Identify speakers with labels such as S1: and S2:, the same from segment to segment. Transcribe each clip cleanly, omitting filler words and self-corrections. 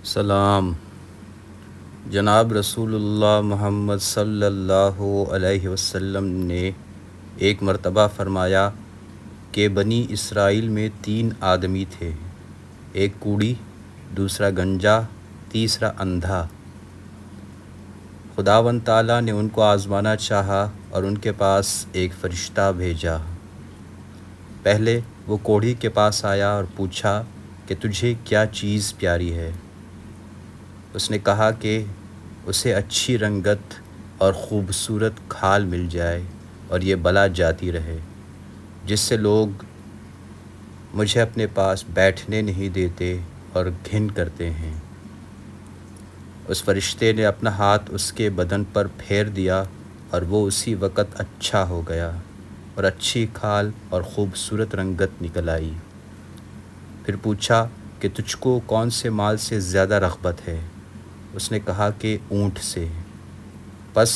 S1: سلام۔ جناب رسول اللہ محمد صلی اللہ علیہ وسلم نے ایک مرتبہ فرمایا کہ بنی اسرائیل میں 3 آدمی تھے، ایک کوڑی، دوسرا گنجا، تیسرا اندھا۔ خداوند تعالیٰ نے ان کو آزمانا چاہا اور ان کے پاس ایک فرشتہ بھیجا۔ پہلے وہ کوڑھی کے پاس آیا اور پوچھا کہ تجھے کیا چیز پیاری ہے؟ اس نے کہا کہ اسے اچھی رنگت اور خوبصورت کھال مل جائے اور یہ بلا جاتی رہے، جس سے لوگ مجھے اپنے پاس بیٹھنے نہیں دیتے اور گھن کرتے ہیں۔ اس فرشتے نے اپنا ہاتھ اس کے بدن پر پھیر دیا اور وہ اسی وقت اچھا ہو گیا اور اچھی کھال اور خوبصورت رنگت نکل آئی۔ پھر پوچھا کہ تجھ کو کون سے مال سے زیادہ رغبت ہے؟ اس نے کہا کہ اونٹ سے۔ پس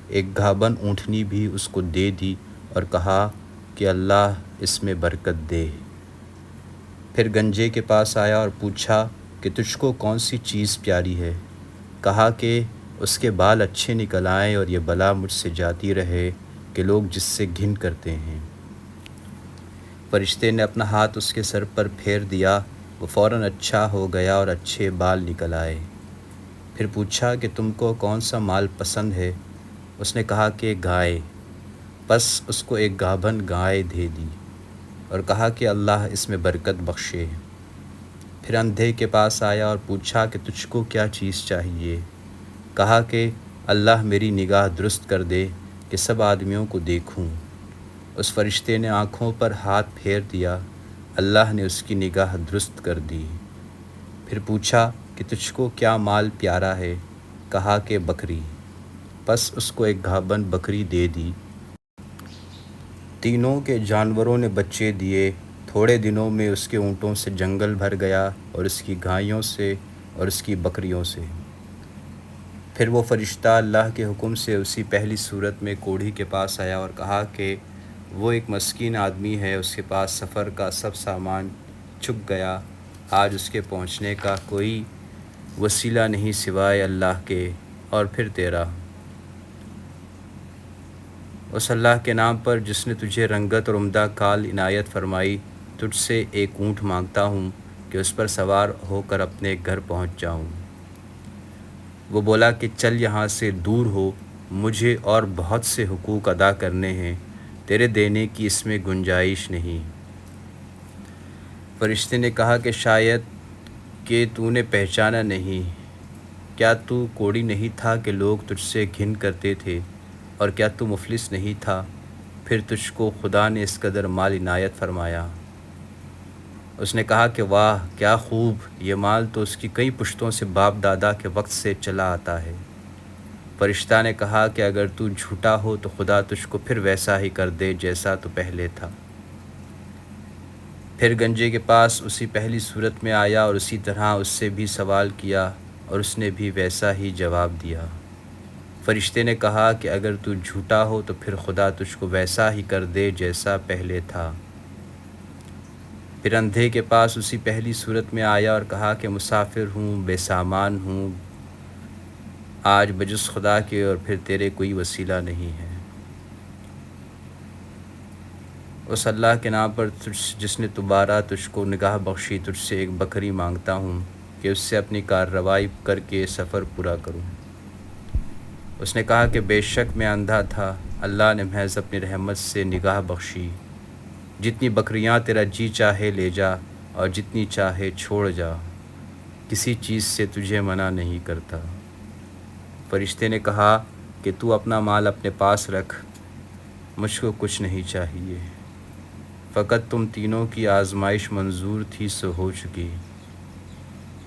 S1: ایک گابھن اونٹنی بھی اس کو دے دی اور کہا کہ اللہ اس میں برکت دے۔ پھر گنجے کے پاس آیا اور پوچھا کہ تجھ کو کون سی چیز پیاری ہے؟ کہا کہ اس کے بال اچھے نکل آئیں اور یہ بلا مجھ سے جاتی رہے کہ لوگ جس سے گھن کرتے ہیں۔ فرشتے نے اپنا ہاتھ اس کے سر پر پھیر دیا، وہ فوراً اچھا ہو گیا اور اچھے بال نکل آئے۔ پھر پوچھا کہ تم کو کون سا مال پسند ہے؟ اس نے کہا کہ گائے۔ پس اس کو ایک گابھن گائے دے دی اور کہا کہ اللہ اس میں برکت بخشے۔ پھر اندھے کے پاس آیا اور پوچھا کہ تجھ کو کیا چیز چاہیے؟ کہا کہ اللہ میری نگاہ درست کر دے کہ سب آدمیوں کو دیکھوں۔ اس فرشتے نے آنکھوں پر ہاتھ پھیر دیا، اللہ نے اس کی نگاہ درست کر دی۔ پھر پوچھا کہ تجھ کو کیا مال پیارا ہے؟ کہا کہ بکری۔ پس اس کو ایک گابھن بکری دے دی۔ تینوں کے جانوروں نے بچے دیے۔ تھوڑے دنوں میں اس کے اونٹوں سے جنگل بھر گیا اور اس کی گائیوں سے اور اس کی بکریوں سے۔ پھر وہ فرشتہ اللہ کے حکم سے اسی پہلی صورت میں کوڑھی کے پاس آیا اور کہا کہ وہ ایک مسکین آدمی ہے، اس کے پاس سفر کا سب سامان چک گیا، آج اس کے پہنچنے کا کوئی وسیلہ نہیں سوائے اللہ کے اور پھر تیرا۔ اس اللہ کے نام پر جس نے تجھے رنگت اور عمدہ کھال عنایت فرمائی، تجھ سے ایک اونٹ مانگتا ہوں کہ اس پر سوار ہو کر اپنے گھر پہنچ جاؤں۔ وہ بولا کہ چل یہاں سے دور ہو، مجھے اور بہت سے حقوق ادا کرنے ہیں، تیرے دینے کی اس میں گنجائش نہیں۔ فرشتے نے کہا کہ شاید کہ تو نے پہچانا نہیں، کیا تو کوڑی نہیں تھا کہ لوگ تجھ سے گھن کرتے تھے، اور کیا تو مفلس نہیں تھا، پھر تجھ کو خدا نے اس قدر مال عنایت فرمایا۔ اس نے کہا کہ واہ کیا خوب، یہ مال تو اس کی کئی پشتوں سے باپ دادا کے وقت سے چلا آتا ہے۔ فرشتہ نے کہا کہ اگر تو جھوٹا ہو تو خدا تجھ کو پھر ویسا ہی کر دے جیسا تو پہلے تھا۔ پھر گنجے کے پاس اسی پہلی صورت میں آیا اور اسی طرح اس سے بھی سوال کیا اور اس نے بھی ویسا ہی جواب دیا۔ فرشتے نے کہا کہ اگر تو جھوٹا ہو تو پھر خدا تجھ کو ویسا ہی کر دے جیسا پہلے تھا۔ پھر اندھے کے پاس اسی پہلی صورت میں آیا اور کہا کہ مسافر ہوں، بے سامان ہوں، آج بجز خدا کے اور پھر تیرے کوئی وسیلہ نہیں ہے۔ اس اللہ کے نام پر جس نے دوبارہ تجھ کو نگاہ بخشی، تجھ سے ایک بکری مانگتا ہوں کہ اس سے اپنی کارروائی کر کے سفر پورا کروں۔ اس نے کہا کہ بے شک میں اندھا تھا، اللہ نے محض اپنی رحمت سے نگاہ بخشی، جتنی بکریاں تیرا جی چاہے لے جا اور جتنی چاہے چھوڑ جا، کسی چیز سے تجھے منع نہیں کرتا۔ فرشتے نے کہا کہ تو اپنا مال اپنے پاس رکھ، مجھ کو کچھ نہیں چاہیے، فقط تم تینوں کی آزمائش منظور تھی سو ہو چکی،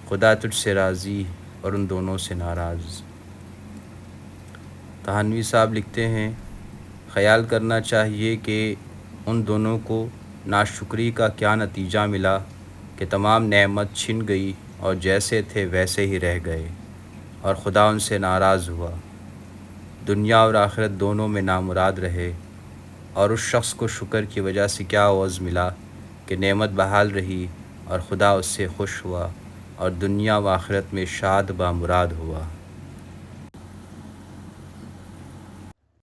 S1: خدا تجھ سے راضی اور ان دونوں سے ناراض۔ تھانوی صاحب لکھتے ہیں، خیال کرنا چاہیے کہ ان دونوں کو ناشکری کا کیا نتیجہ ملا کہ تمام نعمت چھن گئی اور جیسے تھے ویسے ہی رہ گئے اور خدا ان سے ناراض ہوا، دنیا اور آخرت دونوں میں نامراد رہے، اور اس شخص کو شکر کی وجہ سے کیا عوض ملا کہ نعمت بحال رہی اور خدا اس سے خوش ہوا اور دنیا و آخرت میں شاد بامراد ہوا۔